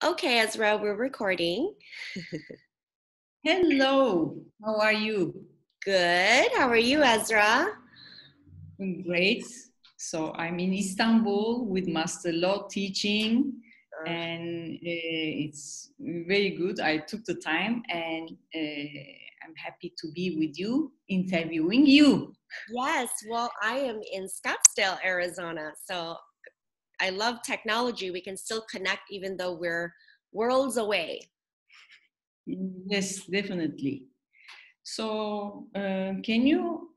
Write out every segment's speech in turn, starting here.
Okay, Ezra, we're recording. Hello, how are you? Good. How are you, Ezra? Great. So I'm in Istanbul with Master Law teaching, Uh, and it's very good. I took the time, and I'm happy to be with you, interviewing you. yes, well, I am in Scottsdale, Arizona. So I love technology. We can still connect even though we're worlds away. Yes, definitely. So, can you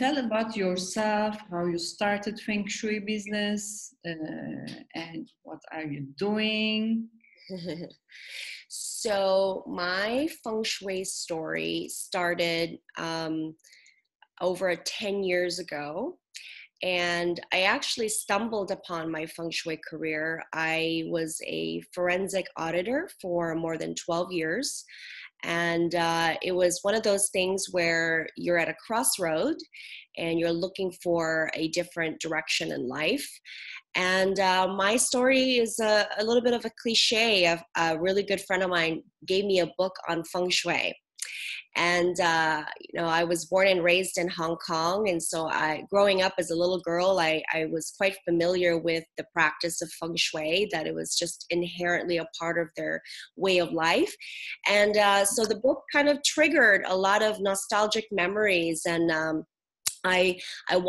tell about yourself, how you started Feng Shui business, and what are you doing? So my feng shui story started over 10 years ago. And I actually stumbled upon my feng shui career. I was a forensic auditor for more than 12 years. And it was one of those things where you're at a crossroad and you're looking for a different direction in life. And my story is a little bit of a cliche. A really good friend of mine gave me a book on feng shui. And I was born and raised in Hong Kong, and so growing up as a little girl, I was quite familiar with the practice of feng shui, that it was just inherently a part of their way of life. And so the book kind of triggered a lot of nostalgic memories, and I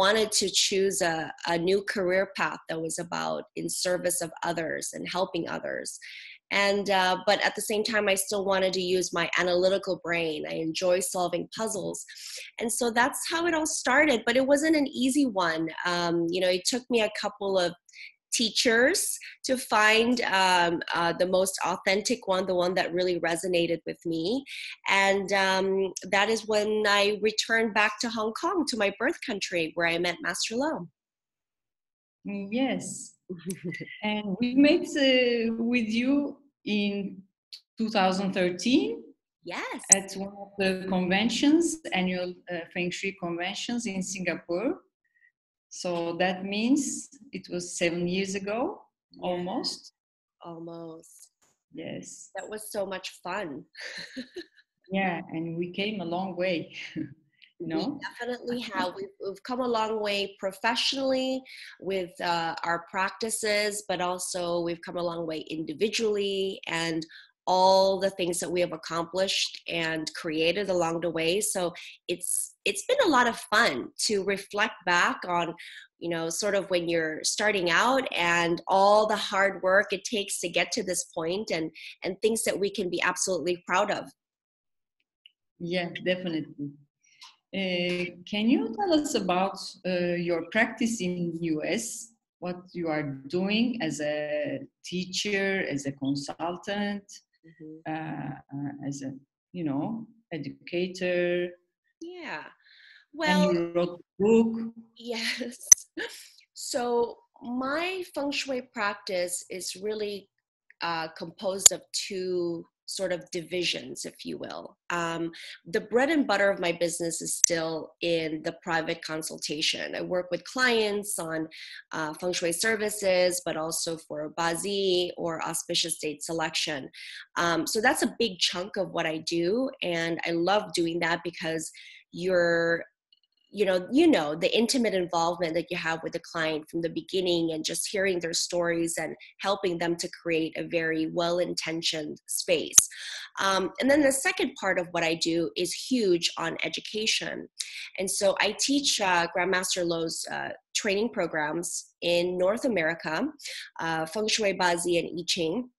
wanted to choose a new career path that was about in service of others and helping others. And but at the same time, I still wanted to use my analytical brain. I enjoy solving puzzles, and so that's how it all started. But it wasn't an easy one. It took me a couple of teachers to find the most authentic one, the one that really resonated with me. And that is when I returned back to Hong Kong, to my birth country, where I met Master Lo. Yes, and we met with you in 2013 Yes. at one of the conventions, annual Feng Shui conventions in Singapore. So that means it was 7 years ago, Yeah, almost. almost. Yes. That was so much fun. Yeah, and we came a long way, We no? definitely have. We've come a long way professionally with our practices, but also we've come a long way individually, and all the things that we have accomplished and created along the way. So it's been a lot of fun to reflect back on, sort of when you're starting out and all the hard work it takes to get to this point, and things that we can be absolutely proud of. Yeah, definitely. Can you tell us about your practice in US? What you are doing as a teacher, as a consultant, Mhm. as a educator, Yeah. and Well, you wrote a book. yes. So my feng shui practice is really composed of two sort of divisions, if you will. The bread and butter of my business is still in the private consultation. I work with clients on feng shui services, but also for bazi or auspicious date selection. So that's a big chunk of what I do, and I love doing that because you're the intimate involvement that you have with the client from the beginning, and just hearing their stories and helping them to create a very well-intentioned space. And then the second part of what I do is huge on education, and so I teach Grandmaster Lo's training programs in North America, feng shui, bazi, and I ching.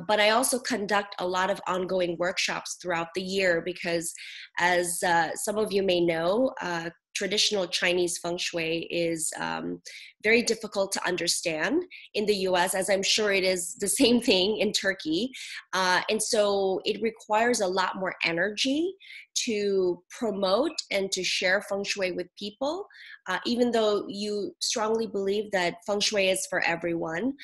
But I also conduct a lot of ongoing workshops throughout the year because, as some of you may know, traditional Chinese feng shui is very difficult to understand in the US, as I'm sure it is the same thing in Turkey. And so it requires a lot more energy to promote and to share Feng Shui with people, even though you strongly believe that Feng Shui is for everyone.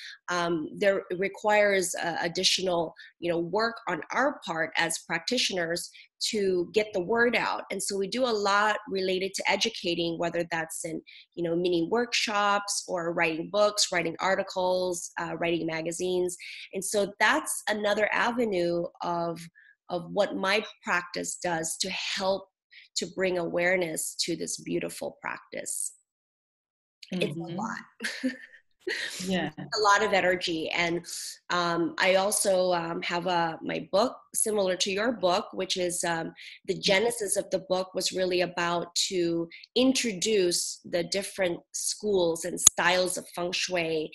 There requires additional, work on our part as practitioners to get the word out. And so we do a lot related to educating, whether that's in, mini workshops or writing books, writing articles, writing magazines. And so that's another avenue of what my practice does to help to bring awareness to this beautiful practice. It's a Mm-hmm. lot. Yeah. A lot of energy. And I also have my book similar to your book, which is the genesis of the book was really about to introduce the different schools and styles of Feng Shui.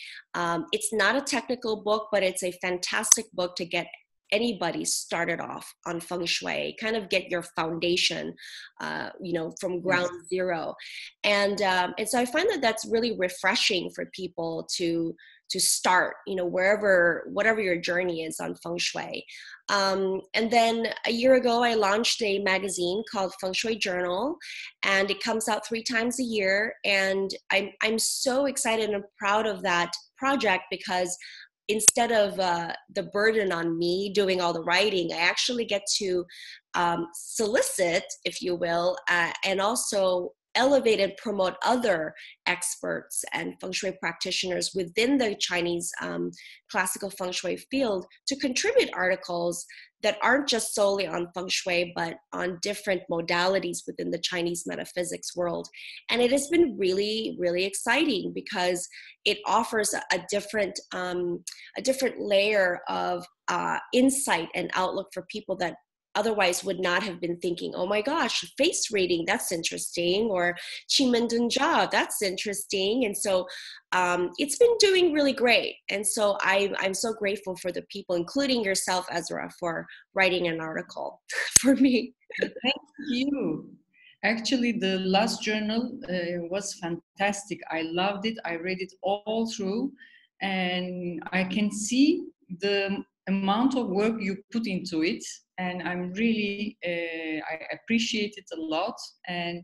It's not a technical book, but it's a fantastic book to get anybody started off on Feng Shui, kind of get your foundation, from ground Yes. zero. And so I find that that's really refreshing for people to start, whatever your journey is on Feng Shui. And then a year ago, I launched a magazine called Feng Shui Journal, and it comes out 3 times a year. And I'm so excited and proud of that project because instead of the burden on me doing all the writing, I actually get to solicit, if you will, and also elevate and promote other experts and Feng Shui practitioners within the Chinese classical Feng Shui field to contribute articles that aren't just solely on Feng Shui, but on different modalities within the Chinese metaphysics world. And it has been really, really exciting because it offers a different layer of insight and outlook for people that otherwise would not have been thinking, oh my gosh, face reading, that's interesting, or Qingmen Dunjia, that's interesting. And so it's been doing really great. And so I'm so grateful for the people, including yourself, Ezra, for writing an article for me. Thank you. Actually, the last journal was fantastic. I loved it. I read it all through, and I can see the amount of work you put into it. And I'm really, I appreciate it a lot. And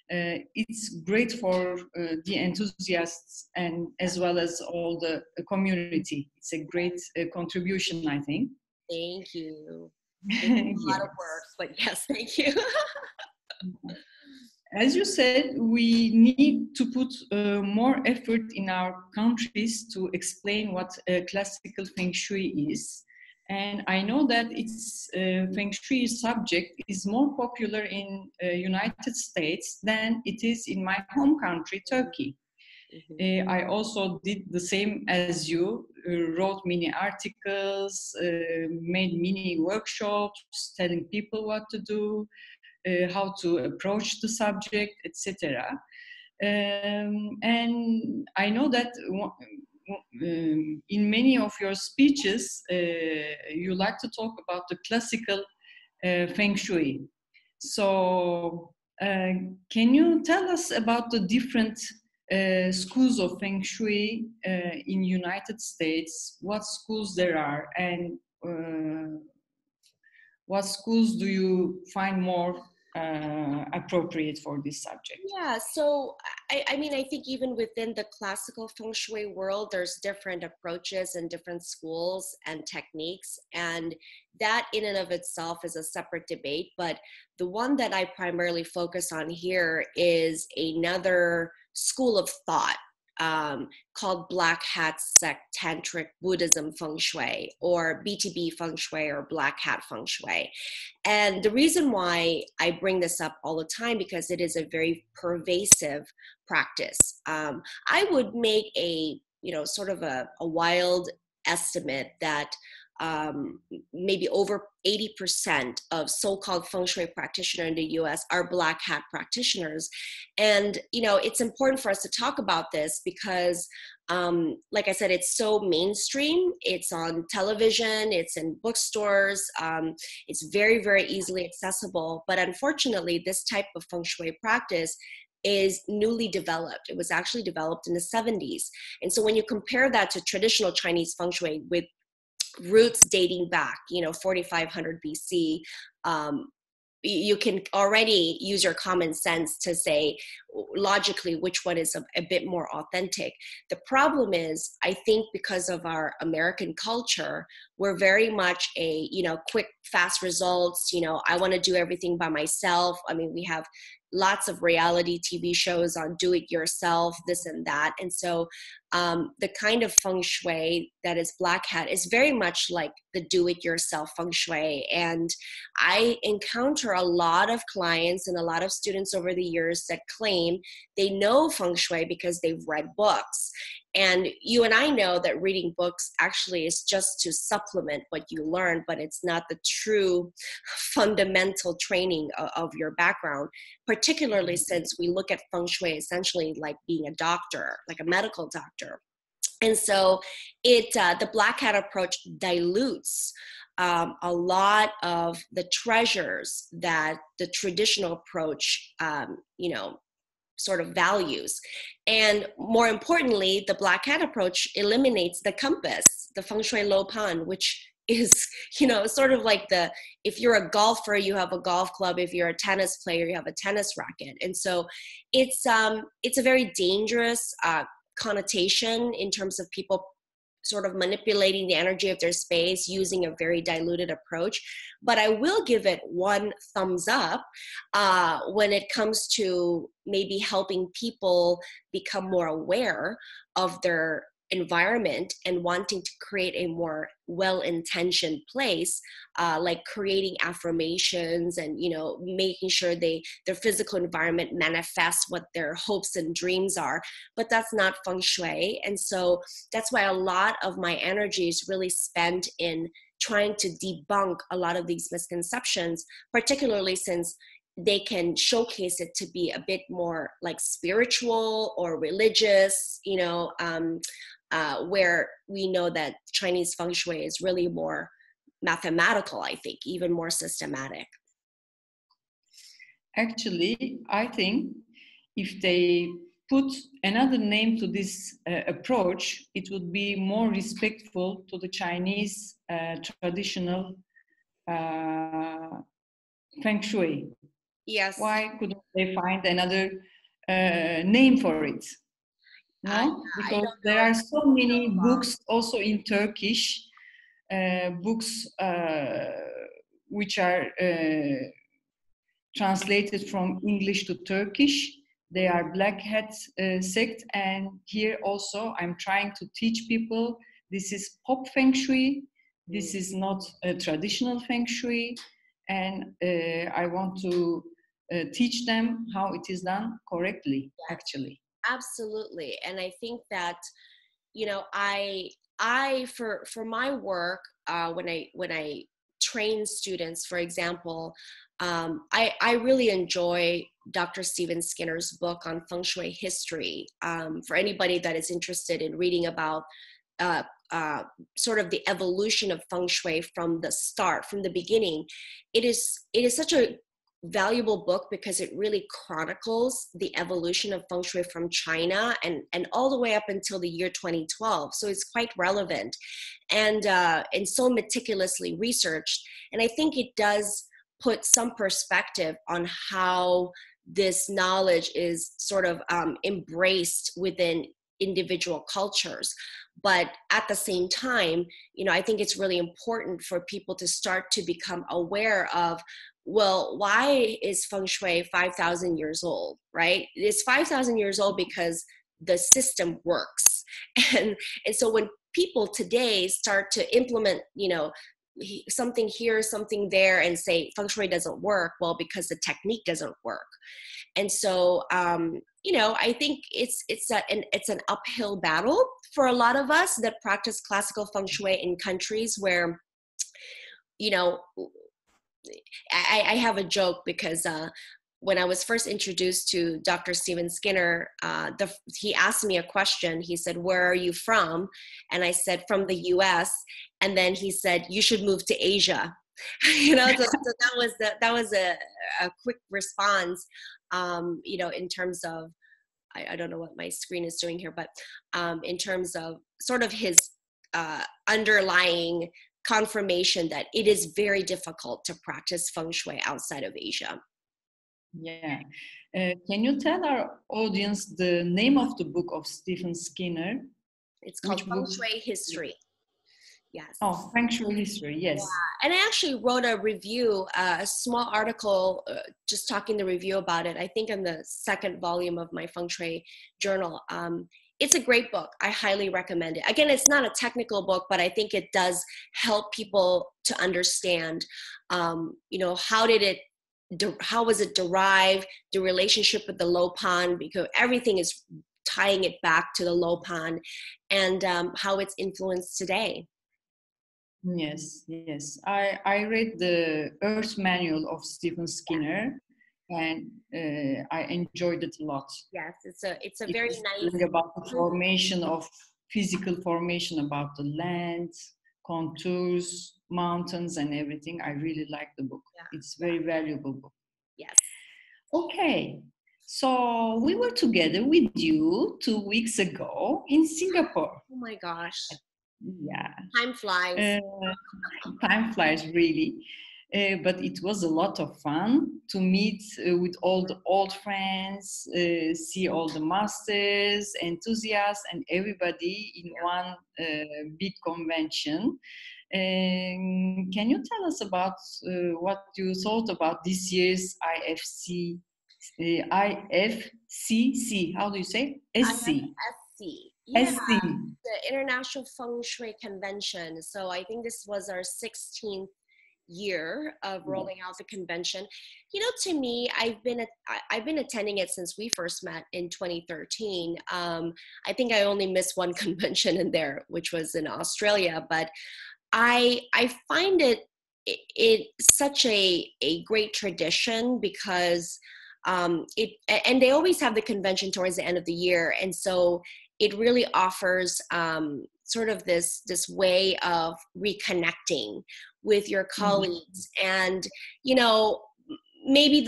it's great for the enthusiasts and as well as all the community. It's a great contribution, I think. Thank you. It's a lot of work, Yes. but yes, thank you. As you said, we need to put more effort in our countries to explain what classical Feng Shui is. And I know that its Feng Shui subject is more popular in United States than it is in my home country, Turkey. I also did the same as you, wrote many articles, made many workshops, telling people what to do, how to approach the subject, etc. And I know that in many of your speeches, you like to talk about the classical Feng Shui. So, can you tell us about the different schools of Feng Shui in United States? What schools there are, and what schools do you find more appropriate for this subject? Yeah, so I mean, I think even within the classical Feng Shui world, there's different approaches and different schools and techniques. And that in and of itself is a separate debate. But the one that I primarily focus on here is another school of thought called Black Hat Sect Tantric Buddhism Feng Shui, or BTB Feng Shui, or Black Hat Feng Shui. And the reason why I bring this up all the time, because it is a very pervasive practice. I would make a, sort of a wild estimate that maybe over 80% of so-called Feng Shui practitioners in the US are Black Hat practitioners. And, it's important for us to talk about this because like I said, it's so mainstream. It's on television, it's in bookstores, it's very, very easily accessible. But unfortunately, this type of Feng Shui practice is newly developed. It was actually developed in the 70s. And so when you compare that to traditional Chinese Feng Shui with roots dating back, 4,500 BC, you can already use your common sense to say logically which one is a bit more authentic. The problem is, I think because of our American culture, we're very much a, quick, fast results. I want to do everything by myself. I mean, we have lots of reality TV shows on do it yourself, this and that. And so the kind of feng shui that is black hat is very much like the do it yourself feng shui. And I encounter a lot of clients and a lot of students over the years that claim they know feng shui because they've read books. And you and I know that reading books actually is just to supplement what you learn, but it's not the true fundamental training of your background, particularly since we look at feng shui essentially like being a doctor, like a medical doctor. And so the black hat approach dilutes a lot of the treasures that the traditional approach, sort of values. And more importantly, the black hat approach eliminates the compass, the feng shui lo pan, which is, sort of like if you're a golfer, you have a golf club. If you're a tennis player, you have a tennis racket. And so it's a very dangerous connotation in terms of people sort of manipulating the energy of their space using a very diluted approach. But I will give it one thumbs up when it comes to maybe helping people become more aware of their environment and wanting to create a more well-intentioned place, like creating affirmations and making sure their physical environment manifests what their hopes and dreams are. But that's not feng shui. And so that's why a lot of my energy is really spent in trying to debunk a lot of these misconceptions, particularly since they can showcase it to be a bit more like spiritual or religious, where we know that Chinese feng shui is really more mathematical, I think, even more systematic. Actually, I think if they put another name to this approach, it would be more respectful to the Chinese traditional feng shui. Yes. Why couldn't they find another name for it? No, because there are so many books also in Turkish, books which are translated from English to Turkish. They are black hat sect, and here also I'm trying to teach people this is pop feng shui. This is not a traditional feng shui, and I want to teach them how it is done correctly, actually. Absolutely. And I think that, I for my work, when I train students, for example, I really enjoy Dr. Steven Skinner's book on feng shui history. For anybody that is interested in reading about sort of the evolution of feng shui from the start, from the beginning, it is such a valuable book because it really chronicles the evolution of feng shui from China and all the way up until the year 2012. So it's quite relevant and so meticulously researched. And I think it does put some perspective on how this knowledge is sort of embraced within individual cultures. But at the same time, I think it's really important for people to start to become aware of, well, why is feng shui 5,000 years old, right? It's 5,000 years old because the system works. And so when people today start to implement, something here, something there, and say feng shui doesn't work, well, because the technique doesn't work. And so, I think it's an uphill battle for a lot of us that practice classical feng shui in countries where, I have a joke because when I was first introduced to Dr. Steven Skinner, he asked me a question. He said, "Where are you from?" And I said, "From the U.S." And then he said, "You should move to Asia." So that was a quick response. In terms of, I don't know what my screen is doing here, but in terms of sort of his underlying confirmation that it is very difficult to practice feng shui outside of Asia. Yeah. Can you tell our audience the name of the book of Stephen Skinner? It's called Which Feng book? Shui History. Yes. Oh, Feng Shui History, Yeah, yes. and I actually wrote a review, a small article, just talking the review about it. I think in the second volume of my feng shui journal. It's a great book. I highly recommend it. Again, it's not a technical book, but I think it does help people to understand, how was it derived, the relationship with the low pan, because everything is tying it back to the low pan, and how it's influenced today. Yes, yes. I read the Earth Manual of Stephen Skinner, and I enjoyed it a lot. Yes, it's a It very is nice. telling about the formation of physical formation, about the land, contours, mountains, and everything. I really like the book. Yeah, It's very valuable book. yes. Okay, so we were together with you 2 weeks ago in Singapore. Oh my gosh, Yeah. time flies. Time flies really. But it was a lot of fun to meet with all the old friends, see all the masters, enthusiasts, and everybody in one big convention. Can you tell us about what you thought about this year's IFCC? How do you say? SC. IFSC. Yeah, SC. the International Feng Shui Convention. So I think this was our 16th year of rolling out the convention. To me, I've been attending it since we first met in 2013. I think I only missed one convention in there, which was in Australia, but I find it such a great tradition, because and they always have the convention towards the end of the year, and so it really offers sort of this way of reconnecting with your colleagues, and maybe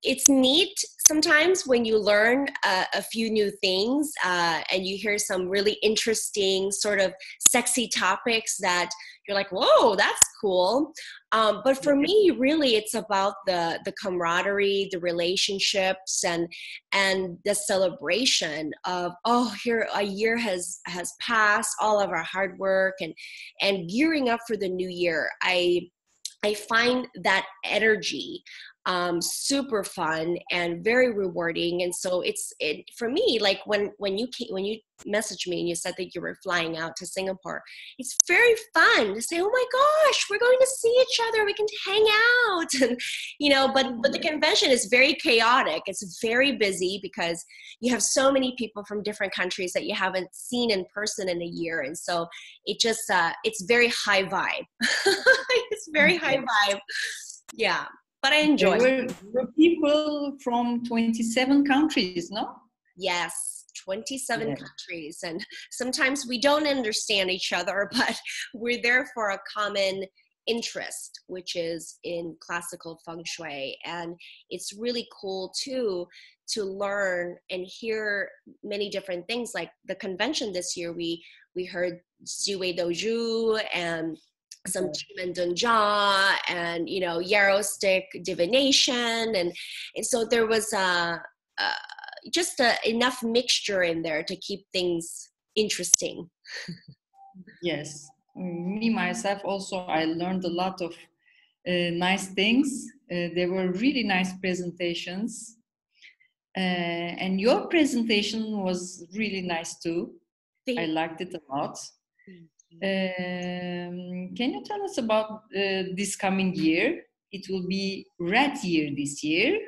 it's neat sometimes when you learn a few new things, and you hear some really interesting sort of sexy topics that you're like, whoa, that's cool. But for me, really, it's about the camaraderie, the relationships, and the celebration of, oh, here a year has passed, all of our hard work, and gearing up for the new year. I find that energy super fun and very rewarding, and so it for me, like when you messaged me and you said that you were flying out to Singapore, it's very fun to say, oh my gosh, we're going to see each other, we can hang out, and but the convention is very chaotic. It's very busy because you have so many people from different countries that you haven't seen in person in a year, and so it just it's very high vibe. It's very high vibe. Yeah, but I enjoy. There were people from 27 countries, no? Yes, 27 Yeah. countries. And sometimes we don't understand each other, but we're there for a common interest, which is in classical feng shui. And it's really cool too to learn and hear many different things. Like the convention this year, we heard Ziwei Doju and some Chimen Dunja and Yarrow stick divination, and so there was just enough mixture in there to keep things interesting. Yes. Me myself also, I learned a lot of nice things. There were really nice presentations. And your presentation was really nice too. I liked it a lot. Can you tell us about this coming year? It will be red year this year.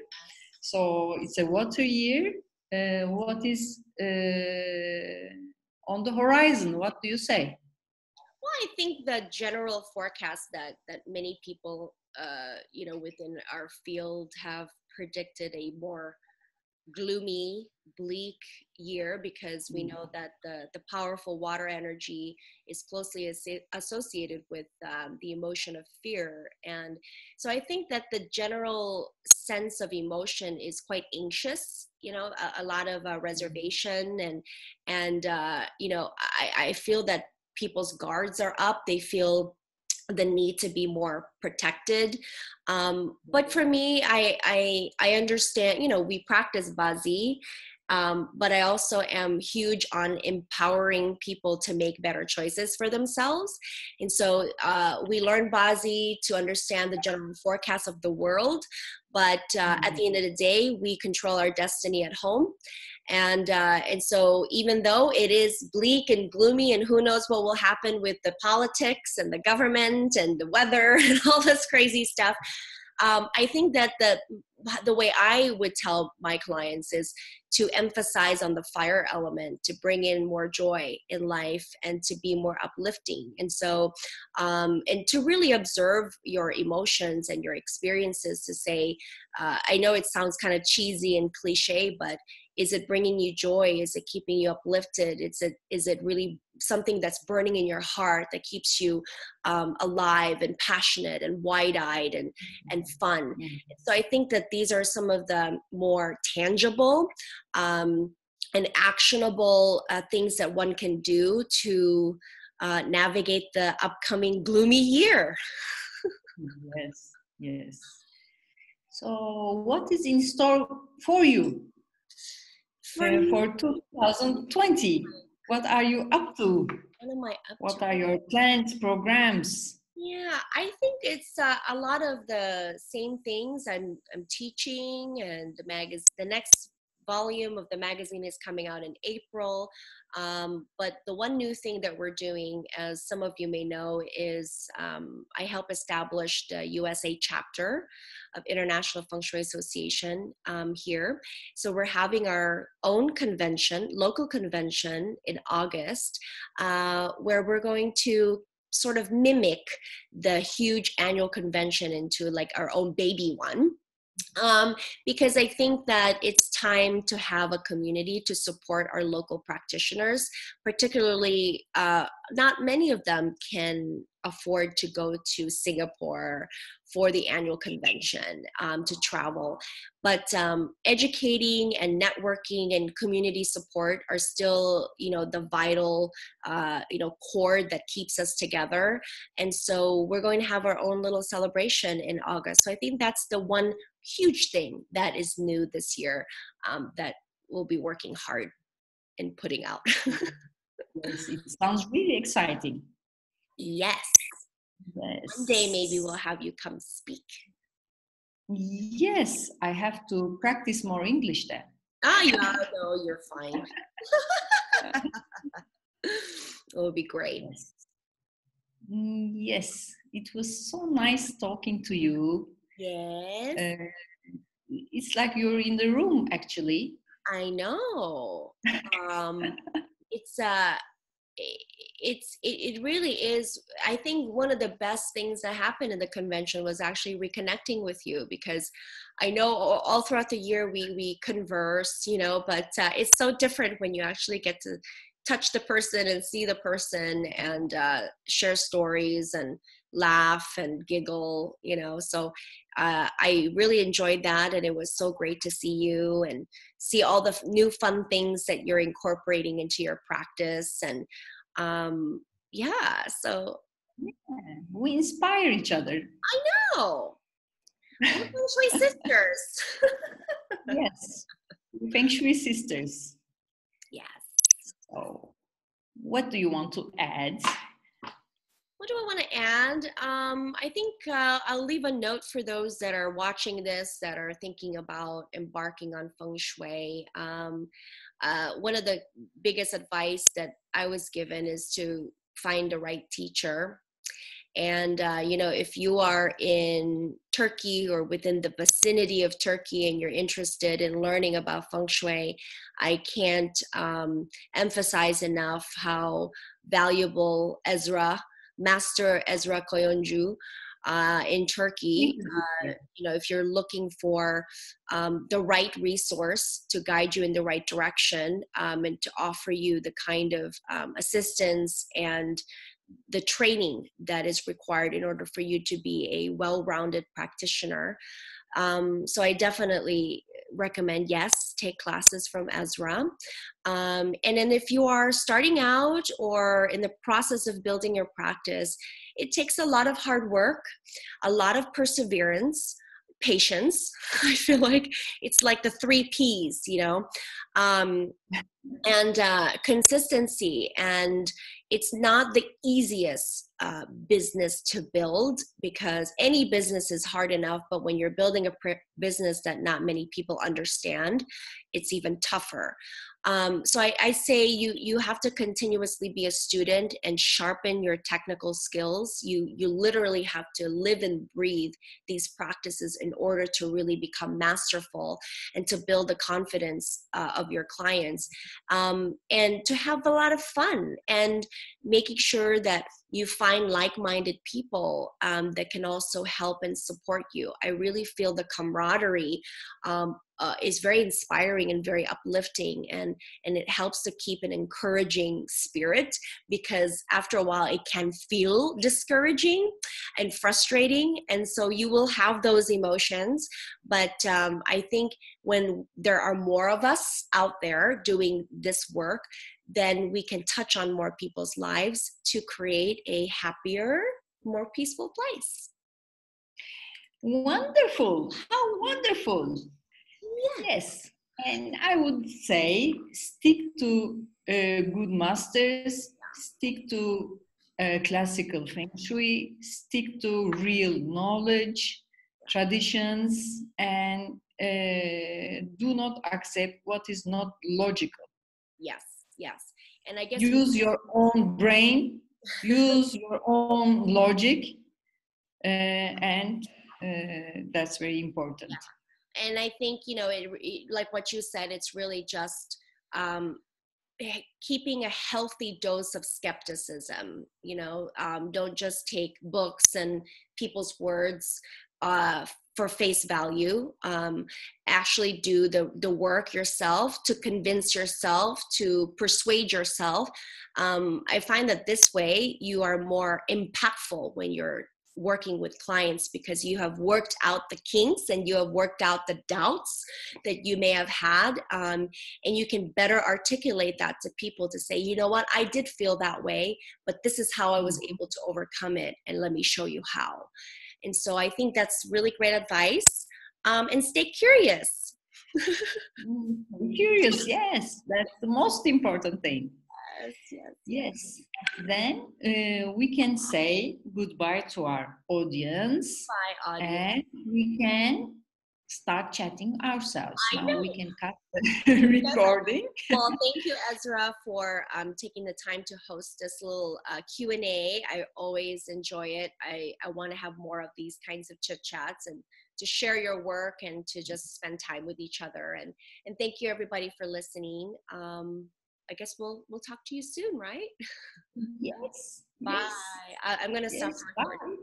So it's a water year. What is on the horizon? What do you say? Well, I think the general forecast that many people, within our field have predicted a more gloomy, bleak year, because we know that the powerful water energy is closely associated with the emotion of fear. And so I think that the general sense of emotion is quite anxious, a lot of reservation, and I feel that people's guards are up. They feel the need to be more protected. But for me, I understand, you know, we practice Bazi, but I also am huge on empowering people to make better choices for themselves. And so we learn Bazi to understand the general forecast of the world. But at the end of the day, we control our destiny at home. And so even though it is bleak and gloomy and who knows what will happen with the politics and the government and the weather and all this crazy stuff, I think that the way I would tell my clients is to emphasize on the fire element, to bring in more joy in life and to be more uplifting. And so, and to really observe your emotions and your experiences to say, I know it sounds kind of cheesy and cliche, but is it bringing you joy? Is it keeping you uplifted? Is it really something that's burning in your heart that keeps you alive and passionate and wide-eyed and fun? So I think that these are some of the more tangible and actionable things that one can do to navigate the upcoming gloomy year. Yes, yes. So what is in store for you for 2020? What are you up to? What am I up What to? are your plans, programs? Yeah, I think it's a lot of the same things. I'm teaching, and the next volume of the magazine is coming out in April. But the one new thing that we're doing, as some of you may know, is I help establish the USA chapter of International Feng Shui Association here. So we're having our own convention, local convention in August, where we're going to sort of mimic the huge annual convention into like our own baby one. Because I think that it's time to have a community to support our local practitioners, particularly not many of them can afford to go to Singapore for the annual convention, to travel. But educating and networking and community support are still, you know, the vital, cord that keeps us together. And so we're going to have our own little celebration in August. So I think that's the one huge thing that is new this year, that we'll be working hard and putting out. Yes, it sounds really exciting. Yes. Yes. One day maybe we'll have you come speak. Yes, I have to practice more English then. Yeah, no, you're fine. It will be great. Yes. Yes, it was so nice talking to you. Yes. It's like you're in the room, actually. I know. It's it really is. I think one of the best things that happened in the convention was actually reconnecting with you, because I know all throughout the year we converse, you know, but it's so different when you actually get to touch the person and see the person and share stories and laugh and giggle, you know. So I really enjoyed that, and it was so great to see you and see all the new fun things that you're incorporating into your practice. And yeah, so Yeah, we inspire each other. I know we're Feng Shui sisters. Yes, Feng Shui sisters. Yes. So, what do you want to add? What do I want to add? I think I'll leave a note for those that are watching this that are thinking about embarking on Feng Shui. One of the biggest advice that I was given is to find the right teacher. And, if you are in Turkey or within the vicinity of Turkey and you're interested in learning about Feng Shui, I can't emphasize enough how valuable Master Esra Koyuncu in Turkey. If you're looking for the right resource to guide you in the right direction, and to offer you the kind of assistance and the training that is required in order for you to be a well-rounded practitioner. So I definitely recommend, yes, take classes from Esra. And then if you are starting out or in the process of building your practice, it takes a lot of hard work, a lot of perseverance, patience. I feel like it's like the 3 Ps, you know, and consistency. And it's not the easiest business to build, because any business is hard enough, but when you're building a business that not many people understand, it's even tougher. So I say you have to continuously be a student and sharpen your technical skills. You literally have to live and breathe these practices in order to really become masterful and to build the confidence of your clients, and to have a lot of fun, and making sure that you find like-minded people that can also help and support you. I really feel the camaraderie is very inspiring and very uplifting, and it helps to keep an encouraging spirit, because after a while it can feel discouraging and frustrating, and so you will have those emotions. But I think when there are more of us out there doing this work, then we can touch on more people's lives to create a happier, more peaceful place. Wonderful. How wonderful. Yeah. Yes. And I would say stick to good masters, stick to classical Feng Shui, stick to real knowledge, traditions, and do not accept what is not logical. Yes, yes. And I guess Use your own brain, use your own logic, and that's very important. and I think, you know, like what you said, it's really just um, keeping a healthy dose of skepticism. You know, don't just take books and people's words for face value. Actually do the work yourself, to convince yourself, to persuade yourself. I find that this way you are more impactful when you're working with clients, because you have worked out the kinks and you have worked out the doubts that you may have had, and you can better articulate that to people, to say, you know what, I did feel that way, but this is how I was able to overcome it, and let me show you how. And so I think that's really great advice. And stay curious. Curious, yes, that's the most important thing. Yes, yes, Yes. Then we can say goodbye to our audience, bye, audience. and we can start chatting ourselves. I Now we know. can cut the recording. Well, thank you, Esra, for taking the time to host this little Q&A. I always enjoy it. I want to have more of these kinds of chit chats, and to share your work, and to just spend time with each other. And thank you, everybody, for listening. I guess we'll talk to you soon, right? Yes. Bye. Yes. I'm going to stop Yes. the recording. Bye.